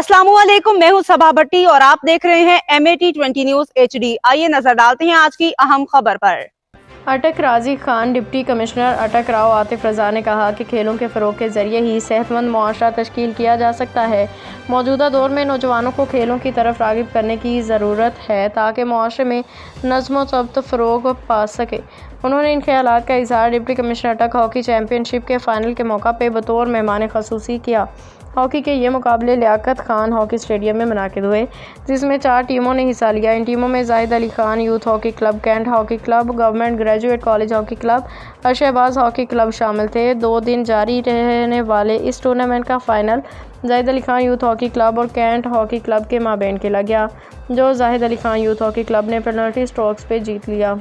अस्सलामुअलैकुम, मैं हूं सबा भट्टी और आप देख रहे हैं MAT20 न्यूज HD। आइए नजर डालते हैं आज की अहम खबर पर। अटक राजी खान डिप्टी कमिश्नर अटक राव आतिफ रजा ने कहा कि खेलों के फ़रोग के ज़रिए ही सेहतमंद मुआशरा तश्कील किया जा सकता है। मौजूदा दौर में नौजवानों को खेलों की तरफ राग़िब करने की ज़रूरत है ताकि मुआशरे में नज़्म व ज़ब्त फ़रोग पा सके। उन्होंने इन ख्यालात का इज़हार डिप्टी कमिश्नर अटक हॉकी चैम्पियनशिप के फ़ाइनल के मौका पर बतौर मेहमान ख़ुसूसी किया। हॉकी के ये मुकाबले लियाकत खान हॉकी स्टेडियम में मुनाकिद हुए, जिसमें 4 टीमों ने हिस्सा लिया। इन टीमों में Zahid Ali Khan youth hockey club, cantt hockey club, government graduate college hockey club और शहबाज हॉकी क्लब शामिल थे। 2 दिन जारी रहने वाले इस टूर्नामेंट का final Zahid Ali Khan youth hockey club और कैंट हॉकी क्लब के माबैन खेला गया, जो Zahid Ali Khan youth hockey club ने पेनल्टी स्ट्रोक्स पे जीत लिया।